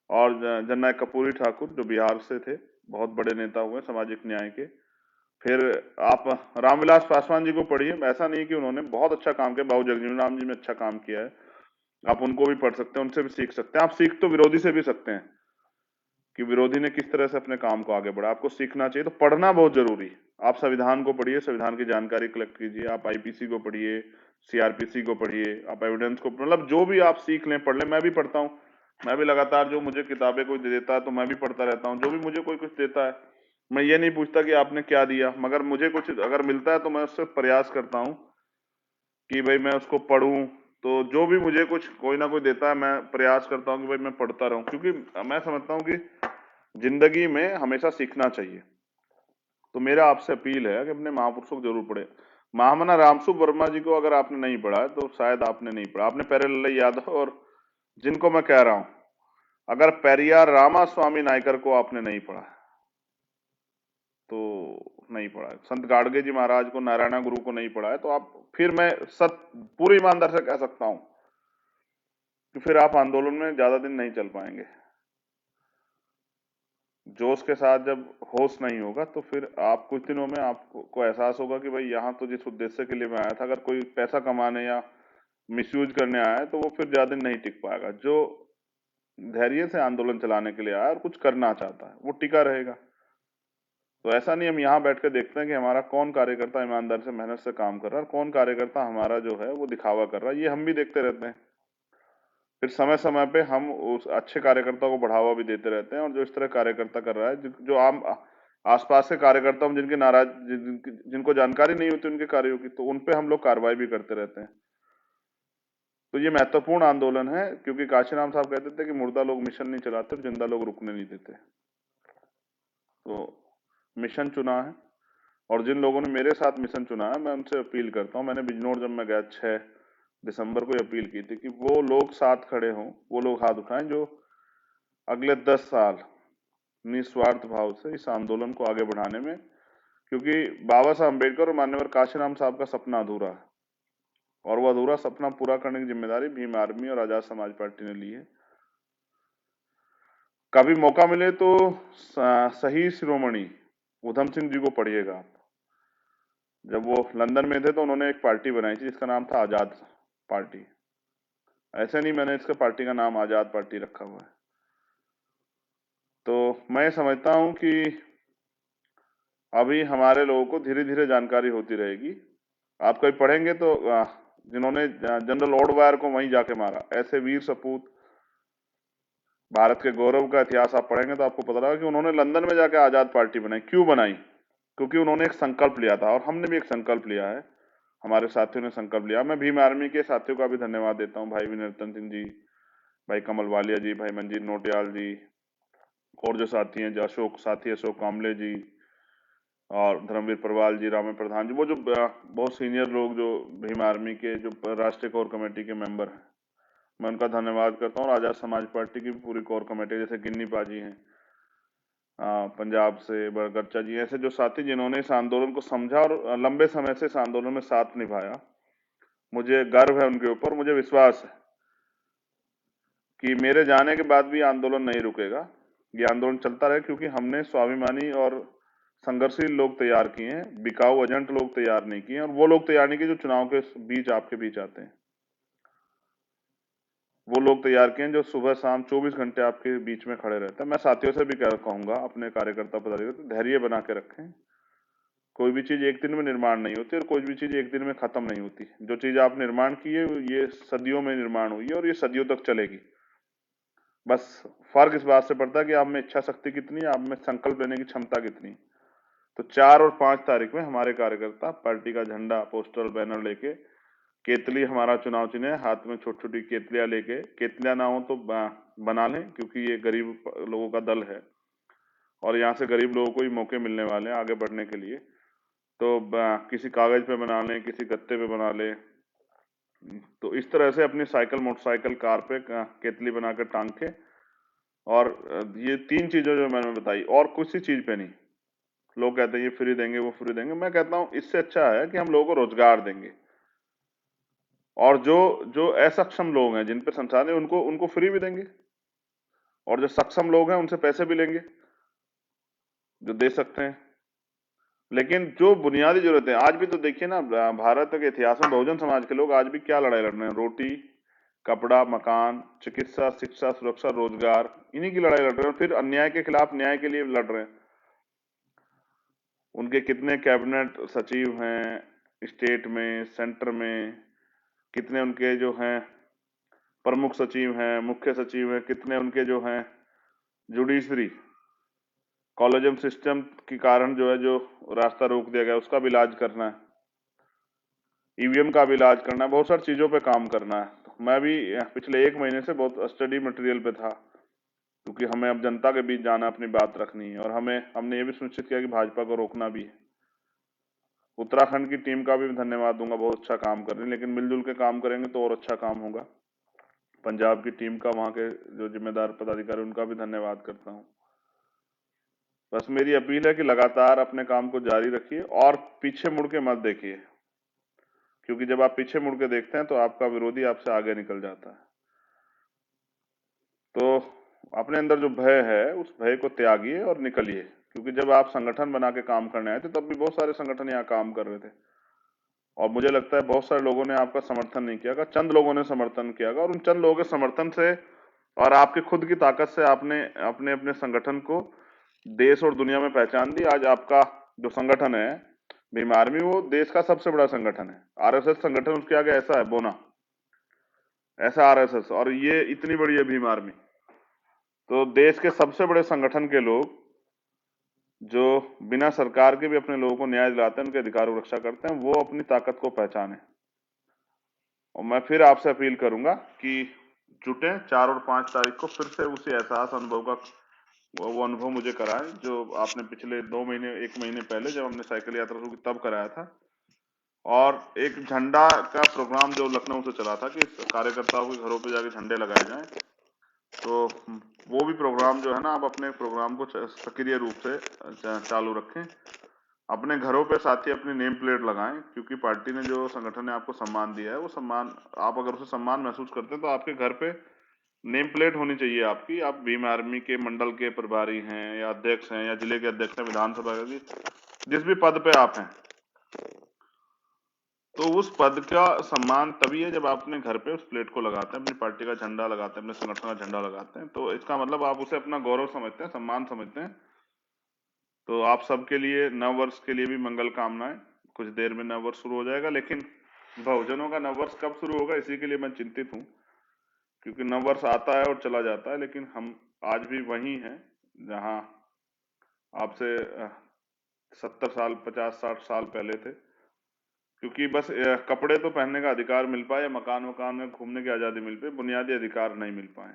A: और जननायक कर्पूरी ठाकुर जो बिहार से थे, बहुत बड़े नेता हुए सामाजिक न्याय के। फिर आप रामविलास पासवान जी को पढ़िए। ऐसा नहीं कि उन्होंने बहुत अच्छा काम किया, बाबू जगजीवन राम जी ने अच्छा काम किया है, आप उनको भी पढ़ सकते हैं, उनसे भी सीख सकते हैं। आप सीख तो विरोधी से भी सकते हैं कि विरोधी ने किस तरह से अपने काम को आगे बढ़ा, आपको सीखना चाहिए। तो पढ़ना बहुत जरूरी है। आप संविधान को पढ़िए, संविधान की जानकारी कलेक्ट कीजिए, आप आईपीसी को पढ़िए, सीआरपीसी को पढ़िए, आप एविडेंस को, मतलब जो भी आप सीख लें, पढ़ लें। मैं भी पढ़ता हूँ, मैं भी लगातार, जो मुझे किताबें कोई दे देता है तो मैं भी पढ़ता रहता हूँ। जो भी मुझे कोई कुछ देता है, मैं ये नहीं पूछता कि आपने क्या दिया, मगर मुझे कुछ अगर मिलता है तो मैं उससे प्रयास करता हूँ कि भाई मैं उसको पढूं। तो जो भी मुझे कुछ कोई ना कोई देता है, मैं प्रयास करता हूँ कि भाई मैं पढ़ता रहूं, क्योंकि मैं समझता हूँ कि जिंदगी में हमेशा सीखना चाहिए। तो मेरा आपसे अपील है कि अपने महापुरुषों को जरूर पढ़े। महामना रामसु वर्मा जी को अगर आपने नहीं पढ़ा है तो शायद आपने नहीं पढ़ा। आपने प्यारेलाल यादव और जिनको मैं कह रहा हूं, अगर पेरियार रामा स्वामी नायकर को आपने नहीं पढ़ा तो नहीं पढ़ा है, संत गाडगे जी महाराज को, नारायणा गुरु को नहीं पढ़ा है, तो आप, फिर मैं पूरी ईमानदार से कह सकता हूं कि फिर आप आंदोलन में ज्यादा दिन नहीं चल पाएंगे। जोश के साथ जब होश नहीं होगा तो फिर आप कुछ दिनों में आपको एहसास होगा कि भाई यहाँ तो जिस उद्देश्य के लिए मैं आया था, अगर कोई पैसा कमाने या मिसयूज करने आया है तो वो फिर ज्यादा दिन नहीं टिक पाएगा। जो धैर्य से आंदोलन चलाने के लिए आया और कुछ करना चाहता है वो टिका रहेगा। तो ऐसा नहीं हम यहाँ बैठ के देखते हैं कि हमारा कौन कार्यकर्ता ईमानदार से, मेहनत से काम कर रहा है और कौन कार्यकर्ता हमारा जो है वो दिखावा कर रहा है। ये हम भी देखते रहते हैं। फिर समय समय पे हम उस अच्छे कार्यकर्ता को बढ़ावा भी देते रहते हैं, और जो इस तरह कार्यकर्ता कर रहा है, जो आम आसपास के कार्यकर्ता हम जिनके जिनको जानकारी नहीं होती उनके कार्यों की, तो उनपे हम लोग कार्रवाई भी करते रहते हैं। तो ये महत्वपूर्ण आंदोलन है, क्योंकि काशीराम साहब कहते थे कि मुर्दा लोग मिशन नहीं चलाते, जिंदा लोग रुकने नहीं देते। तो मिशन चुना है, और जिन लोगों ने मेरे साथ मिशन चुना है, मैं उनसे अपील करता हूँ। मैंने बिजनौर जब मैं गया 6 दिसंबर को अपील की थी कि वो लोग साथ खड़े हों, वो लोग हाथ उठाएं जो अगले 10 साल निस्वार्थ भाव से इस आंदोलन को आगे बढ़ाने में, क्योंकि बाबा साहब अम्बेडकर और मान्यवर काशीराम साहब का सपना अधूरा है, और वो अधूरा सपना पूरा करने की जिम्मेदारी भीम आर्मी और आजाद समाज पार्टी ने ली है। कभी मौका मिले तो सही शिरोमणि उधम सिंह जी को पढ़िएगा आप। जब वो लंदन में थे तो उन्होंने एक पार्टी बनाई थी जिसका नाम था आजाद पार्टी। ऐसे नहीं मैंने इसका पार्टी का नाम आजाद पार्टी रखा हुआ है। तो मैं समझता हूं कि अभी हमारे लोगों को धीरे धीरे जानकारी होती रहेगी। आप कभी पढ़ेंगे तो जिन्होंने जनरल ओडवायर को वहीं जाके मारा। ऐसे वीर सपूत, भारत के गौरव का इतिहास आप पढ़ेंगे तो आपको पता लगा कि उन्होंने लंदन में जाके आजाद पार्टी बनाई। क्यों बनाई? क्योंकि उन्होंने एक संकल्प लिया था, और हमने भी एक संकल्प लिया है, हमारे साथियों ने संकल्प लिया। मैं भीम आर्मी के साथियों का भी धन्यवाद देता हूँ, भाई विनर्तन सिंह जी, भाई कमल वालिया जी, भाई मंजीत नोटियाल जी, और जो साथी हैं, जो अशोक कामले जी और धर्मवीर परवाल जी, रामे प्रधान जी, वो जो बहुत सीनियर लोग जो भीम आर्मी के जो राष्ट्रीय कोर कमेटी के मेंबर हैं, मैं उनका धन्यवाद करता हूँ। और आजाद समाज पार्टी की पूरी कोर कमेटी, जैसे गिन्नी पाजी हैं पंजाब से, बरगच्चा जी, ऐसे जो साथी जिन्होंने इस आंदोलन को समझा और लंबे समय से इस आंदोलन में साथ निभाया, मुझे गर्व है उनके ऊपर। मुझे विश्वास है कि मेरे जाने के बाद भी आंदोलन नहीं रुकेगा, ये आंदोलन चलता रहे, क्योंकि हमने स्वाभिमानी और संघर्षशील लोग तैयार किए हैं, बिकाऊ एजेंट लोग तैयार नहीं किए, और वो लोग तैयार नहीं किए जो चुनाव के बीच आपके बीच आते हैं। वो लोग तैयार किए हैं जो सुबह शाम 24 घंटे आपके बीच में खड़े रहते हैं। मैं साथियों से भी कहूंगा, अपने कार्यकर्ता पदाधिकारी, धैर्य बना के रखें। कोई भी चीज एक दिन में निर्माण नहीं होती, और कोई भी चीज एक दिन में खत्म नहीं होती। जो चीज आप निर्माण की है ये सदियों में निर्माण हुई है, और ये सदियों तक चलेगी। बस फर्क इस बात से पड़ता है कि आप में इच्छा शक्ति कितनी है, आप में संकल्प लेने की क्षमता कितनी। तो 4 और 5 तारीख में हमारे कार्यकर्ता पार्टी का झंडा, पोस्टर, बैनर लेके, केतली हमारा चुनाव चिन्ह है, हाथ में छोटी छोटी केतलियां लेके, केतलियां ना हो तो बना लें, क्योंकि ये गरीब लोगों का दल है और यहाँ से गरीब लोगों को ही मौके मिलने वाले हैं आगे बढ़ने के लिए। तो किसी कागज पे बना लें, किसी गत्ते पे बना लें। तो इस तरह से अपनी साइकिल, मोटरसाइकिल, कार पे केतली बनाकर टांग के, और ये 3 चीजें जो मैंने बताई, और किसी चीज पे नहीं। लोग कहते हैं ये फ्री देंगे, वो फ्री देंगे, मैं कहता हूं इससे अच्छा है कि हम लोगों को रोजगार देंगे, और जो जो असक्षम लोग हैं, जिन पे संसाधन है, उनको उनको फ्री भी देंगे, और जो सक्षम लोग हैं उनसे पैसे भी लेंगे जो दे सकते हैं। लेकिन जो बुनियादी जरूरतें, आज भी तो देखिए ना, भारत के इतिहास में बहुजन समाज के लोग आज भी क्या लड़ाई लड़ रहे हैं? रोटी, कपड़ा, मकान, चिकित्सा, शिक्षा, सुरक्षा, रोजगार, इन्हीं की लड़ाई लड़ रहे हैं। फिर अन्याय के खिलाफ न्याय के लिए लड़ रहे हैं। उनके कितने कैबिनेट सचिव हैं स्टेट में, सेंटर में, कितने उनके जो हैं प्रमुख सचिव हैं, मुख्य सचिव हैं, कितने उनके जो हैं जुडिशरी, कॉलेजियम सिस्टम के कारण जो है, जो रास्ता रोक दिया गया, उसका भी इलाज करना है, ईवीएम का भी इलाज करना है, बहुत सारी चीजों पे काम करना है। तो मैं भी पिछले 1 महीने से बहुत स्टडी मटेरियल पे था, क्योंकि हमें अब जनता के बीच जाना, अपनी बात रखनी है, और हमने ये भी सुनिश्चित किया कि भाजपा को रोकना भी है। उत्तराखंड की टीम का भी मैं धन्यवाद दूंगा, बहुत अच्छा काम कर रही है, लेकिन मिलजुल के काम करेंगे तो और अच्छा काम होगा। पंजाब की टीम का, वहां के जो जिम्मेदार पदाधिकारी, उनका भी धन्यवाद करता हूँ। बस मेरी अपील है कि लगातार अपने काम को जारी रखिए और पीछे मुड़ के मत देखिए, क्योंकि जब आप पीछे मुड़ के देखते हैं तो आपका विरोधी आपसे आगे निकल जाता है। तो अपने अंदर जो भय है, उस भय को त्यागिए और निकलिए, क्योंकि जब आप संगठन बना के काम करने आए थे तब भी बहुत सारे संगठन यहाँ काम कर रहे थे, और मुझे लगता है बहुत सारे लोगों ने आपका समर्थन नहीं किया, चंद लोगों ने समर्थन किया, और उन चंद लोगों के समर्थन से और आपके खुद की ताकत से आपने अपने अपने संगठन को देश और दुनिया में पहचान दी। आज आपका जो संगठन है भीम आर्मी, वो देश का सबसे बड़ा संगठन है। आरएसएस संगठन उसके आगे ऐसा है, बोना, ऐसा आरएसएस, और ये इतनी बड़ी है भीम आर्मी। तो देश के सबसे बड़े संगठन के लोग जो बिना सरकार के भी अपने लोगों को न्याय दिलाते हैं, उनके अधिकारों की रक्षा करते हैं, वो अपनी ताकत को पहचाने। और मैं फिर आपसे अपील करूंगा कि जुटे, 4 और 5 तारीख को फिर से उसी एहसास, अनुभव का वो अनुभव मुझे कराएं जो आपने पिछले 2 महीने, 1 महीने पहले जब हमने साइकिल यात्रा शुरू की तब कराया था। और एक झंडा का प्रोग्राम जो लखनऊ से चला था कि कार्यकर्ताओं के घरों पे जाके झंडे लगाए जाएं, तो वो भी प्रोग्राम जो है ना, आप अपने प्रोग्राम को सक्रिय रूप से चालू रखें। अपने घरों पे साथी अपनी नेम प्लेट लगाएं, क्योंकि पार्टी ने, जो संगठन ने आपको सम्मान दिया है, वो सम्मान, आप अगर उसे सम्मान महसूस करते हैं तो आपके घर पे नेम प्लेट होनी चाहिए आपकी। आप भीम आर्मी के मंडल के प्रभारी हैं या अध्यक्ष हैं या जिले के अध्यक्ष हैं, विधानसभा के, जिस भी पद पे आप हैं, तो उस पद का सम्मान तभी है जब आप अपने घर पे उस प्लेट को लगाते हैं, अपनी पार्टी का झंडा लगाते हैं, अपने संगठन का झंडा लगाते हैं। तो इसका मतलब आप उसे अपना गौरव समझते हैं, सम्मान समझते हैं। तो आप सबके लिए नव वर्ष के लिए भी मंगल कामनाएं। कुछ देर में नव वर्ष शुरू हो जाएगा, लेकिन बहुजनों का नववर्ष कब शुरू होगा इसी के लिए मैं चिंतित हूँ, क्योंकि नववर्ष आता है और चला जाता है, लेकिन हम आज भी वही हैं जहाँ आपसे 70 साल 50 60 साल पहले थे। क्योंकि बस कपड़े तो पहनने का अधिकार मिल पाए, मकान वकान में घूमने की आजादी मिल पाए, बुनियादी अधिकार नहीं मिल पाए।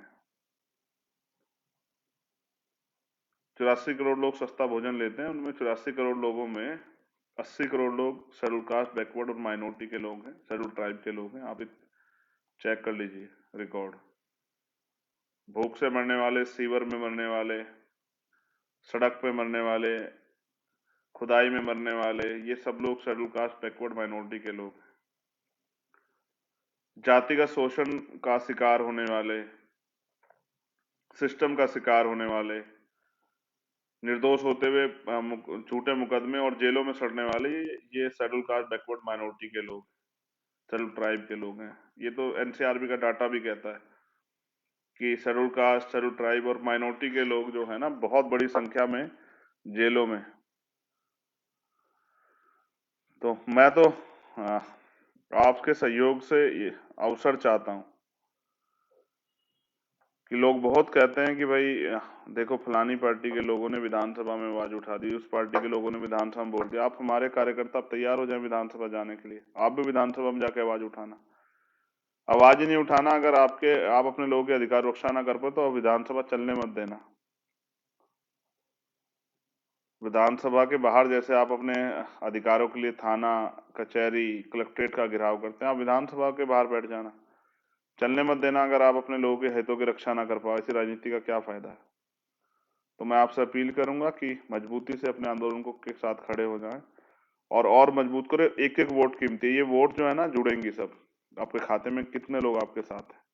A: 84 करोड़ लोग सस्ता भोजन लेते हैं, उनमें 84 करोड़ लोगों में 80 करोड़ लोग शेड्यूल कास्ट, बैकवर्ड और माइनॉरिटी के लोग हैं, शेड्यूल ट्राइब के लोग हैं। आप चेक कर लीजिए रिकॉर्ड। भूख से मरने वाले, सीवर में मरने वाले, सड़क पे मरने वाले, खुदाई में मरने वाले, ये सब लोग शेड्यूल कास्ट, बैकवर्ड, माइनॉरिटी के लोग हैं। जातिगत शोषण का शिकार होने वाले, सिस्टम का शिकार होने वाले, निर्दोष होते हुए झूठे मुकदमे और जेलों में सड़ने वाले, ये शेड्यूल कास्ट, बैकवर्ड, माइनॉरिटी के लोग, शेड्यूल ट्राइब के लोग हैं। ये तो एनसीआरबी का डाटा भी कहता है कि शेड्यूल कास्ट, शेड्यूल ट्राइब और माइनॉरिटी के लोग जो है ना, बहुत बड़ी संख्या में जेलों में। तो मैं तो आपके सहयोग से ये अवसर चाहता हूं कि लोग बहुत कहते हैं कि भाई देखो फलानी पार्टी के लोगों ने विधानसभा में आवाज उठा दी, उस पार्टी के लोगों ने विधानसभा में बोल दिया। आप हमारे कार्यकर्ता आप तैयार हो जाए विधानसभा जाने के लिए, आप भी विधानसभा में जाके आवाज उठाना। आवाज ही नहीं उठाना, अगर आप अपने लोगों के अधिकार रक्षा ना कर पाए तो विधानसभा चलने मत देना। विधानसभा के बाहर जैसे आप अपने अधिकारों के लिए थाना, कचहरी, कलेक्ट्रेट का घेराव करते हैं, आप विधानसभा के बाहर बैठ जाना, चलने मत देना। अगर आप अपने लोगों के हितों की रक्षा ना कर पाओ, ऐसी राजनीति का क्या फायदा है। तो मैं आपसे अपील करूंगा कि मजबूती से अपने आंदोलन को के साथ खड़े हो जाएं और मजबूत करें। एक एक वोट कीमती है, ये वोट जो है ना जुड़ेंगी सब आपके खाते में, कितने लोग आपके साथ हैं।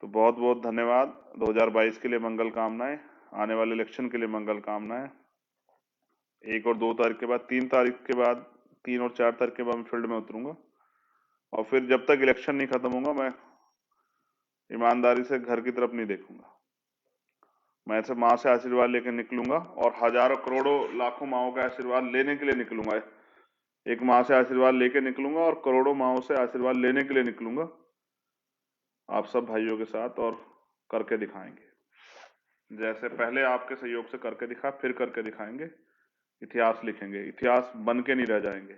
A: तो बहुत बहुत धन्यवाद। 2022 के लिए मंगल कामनाएं, आने वाले इलेक्शन के लिए मंगल कामनाएं। 1 और 2 तारीख के बाद, 3 तारीख के बाद, 3 और 4 तारीख के बाद मैं फील्ड में उतरूंगा, और फिर जब तक इलेक्शन नहीं खत्म होगा मैं ईमानदारी से घर की तरफ नहीं देखूंगा। मैं ऐसे माँ से आशीर्वाद लेकर निकलूंगा और हजारों करोड़ों लाखों माओं का आशीर्वाद लेने के लिए निकलूंगा। एक माँ से आशीर्वाद लेके निकलूंगा और करोड़ों माओं से आशीर्वाद लेने के लिए निकलूंगा, आप सब भाइयों के साथ, और करके दिखाएंगे। जैसे पहले आपके सहयोग से करके दिखा, फिर करके दिखाएंगे। इतिहास लिखेंगे, इतिहास बन के नहीं रह जाएंगे,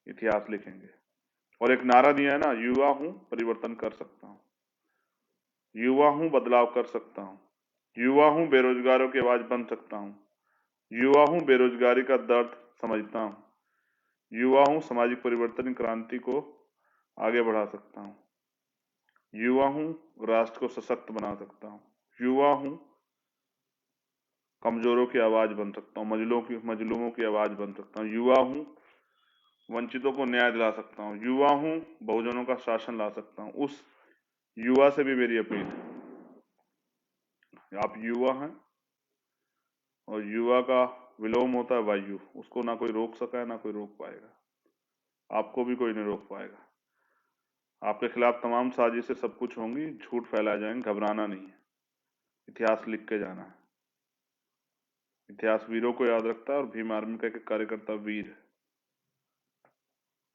A: इतिहास लिखेंगे। और एक नारा दिया है ना, युवा हूं परिवर्तन कर सकता हूं, युवा हूं बदलाव कर सकता हूं, युवा हूं बेरोजगारों की आवाज बन सकता हूं, युवा हूं बेरोजगारी का दर्द समझता हूं, युवा हूं सामाजिक परिवर्तन क्रांति को आगे बढ़ा सकता हूं, युवा हूं राष्ट्र को सशक्त बना सकता हूं, युवा हूं कमजोरों की आवाज बन सकता हूं, मजलूमों की आवाज बन सकता हूं, युवा हूं वंचितों को न्याय दिला सकता हूं, युवा हूं बहुजनों का शासन ला सकता हूं। उस युवा से भी मेरी अपील है, आप युवा हैं और युवा का विलोम होता है वायु, उसको ना कोई रोक सका है ना कोई रोक पाएगा, आपको भी कोई नहीं रोक पाएगा। आपके खिलाफ तमाम साजिशें सब कुछ होंगी, झूठ फैलाए जाएंगे, घबराना नहीं है, इतिहास लिख के जाना है। इतिहास वीरों को याद रखता है और भीम आर्मी का एक कार्यकर्ता वीर है।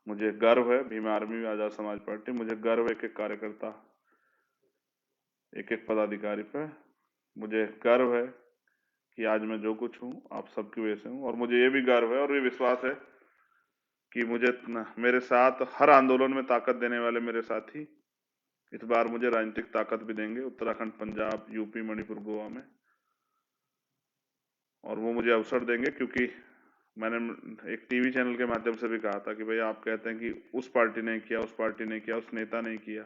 A: मुझे गर्व है भीम आर्मी, आजाद समाज पार्टी, मुझे गर्व है एक एक कार्यकर्ता, एक एक पदाधिकारी पे मुझे गर्व है कि आज मैं जो कुछ हूँ आप सबकी वजह से हूँ। और मुझे ये भी गर्व है और ये विश्वास है कि मेरे साथ हर आंदोलन में ताकत देने वाले मेरे साथी इस बार मुझे राजनीतिक ताकत भी देंगे, उत्तराखंड, पंजाब, यूपी, मणिपुर, गोवा में। और वो मुझे अवसर देंगे, क्योंकि मैंने एक टीवी चैनल के माध्यम से भी कहा था कि भाई आप कहते हैं कि उस पार्टी ने किया, उस पार्टी ने किया, उस नेता ने किया,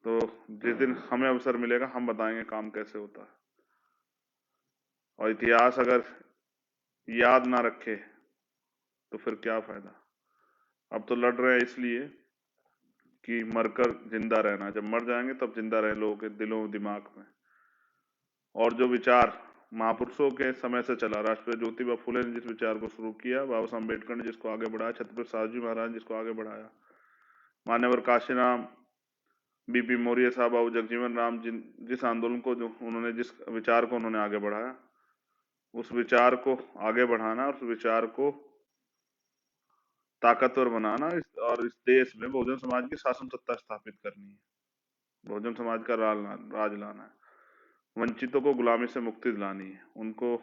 A: तो जिस दिन हमें अवसर मिलेगा हम बताएंगे काम कैसे होता है। और इतिहास अगर याद ना रखे तो फिर क्या फायदा। अब तो लड़ रहे हैं इसलिए कि मरकर जिंदा रहना, जब मर जाएंगे तब जिंदा रहे लोगों के दिलों दिमाग में। और जो विचार महापुरुषों के समय से चला, राष्ट्रपिता ज्योतिबा फुले ने जिस विचार को शुरू किया, बाबा साहब अम्बेडकर ने जिसको आगे बढ़ाया, छत्रपति शिवाजी महाराज ने जिसको आगे बढ़ाया, मान्यवर काशीराम, बीपी मौर्य साहब, बाबू जगजीवन राम, जिस आंदोलन को जो उन्होंने, जिस विचार को उन्होंने आगे बढ़ाया, उस विचार को आगे बढ़ाना, उस विचार को ताकतवर बनाना और इस देश में बहुजन समाज की शासन सत्ता स्थापित करनी है। बहुजन समाज का राज लाना है। वंचितों को गुलामी से मुक्ति दिलानी है। उनको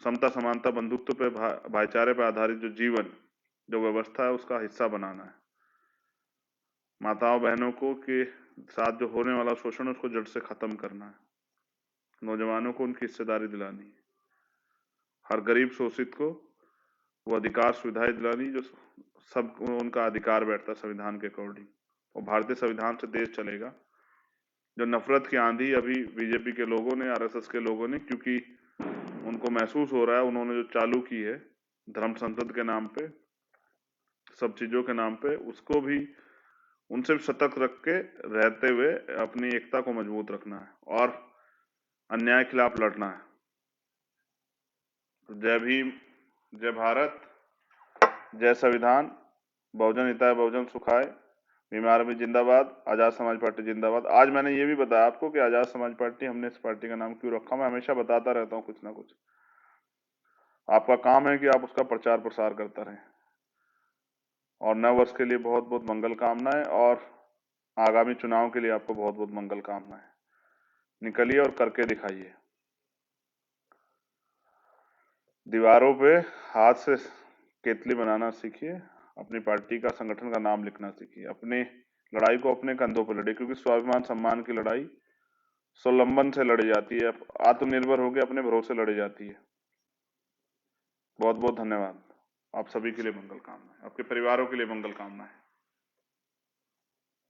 A: समता, समानता, बंधुत्व पे, भाईचारे पर आधारित जो व्यवस्था है उसका हिस्सा बनाना है। माताओं बहनों को के साथ जो होने वाला शोषण है उसको जड़ से खत्म करना है। नौजवानों को उनकी हिस्सेदारी दिलानी है। हर गरीब शोषित को वो अधिकार सुविधाएं दिलानी जो सब उनका अधिकार बैठता है संविधान के अकॉर्डिंग। और भारतीय संविधान से देश चलेगा। जो नफरत की आंधी अभी बीजेपी के लोगों ने, आरएसएस के लोगों ने, क्योंकि उनको महसूस हो रहा है उन्होंने जो चालू की है धर्म संसद के नाम पे, सब चीजों के नाम पे, उसको भी उनसे भी सतर्क रख के रहते हुए अपनी एकता को मजबूत रखना है और अन्याय के खिलाफ लड़ना है। तो जय भीम, जय भारत, जय संविधान, बहुजन हिताय बहुजन सुखाय, भीम आर्मी जिंदाबाद, आजाद समाज पार्टी जिंदाबाद। आज मैंने ये भी बताया आपको कि आजाद समाज पार्टी, हमने इस पार्टी का नाम क्यों रखा। मैं हमेशा बताता रहता हूँ कुछ ना कुछ। आपका काम है कि आप उसका प्रचार प्रसार करता रहें। और नव वर्ष के लिए बहुत बहुत मंगल कामनाएं और आगामी चुनाव के लिए आपको बहुत बहुत मंगल कामनाएं। निकलिए और करके दिखाइए। दीवारों पे हाथ से केतली बनाना सीखिए। अपनी पार्टी का, संगठन का नाम लिखना सीखिए। अपनी लड़ाई को अपने कंधों पर लड़िए, क्योंकि स्वाभिमान सम्मान की लड़ाई स्वावलंबन से लड़ी जाती है, आत्मनिर्भर होकर अपने भरोसे लड़ी जाती है। बहुत बहुत धन्यवाद। आप सभी के लिए मंगल कामनाएं, आपके परिवारों के लिए मंगल कामनाएं।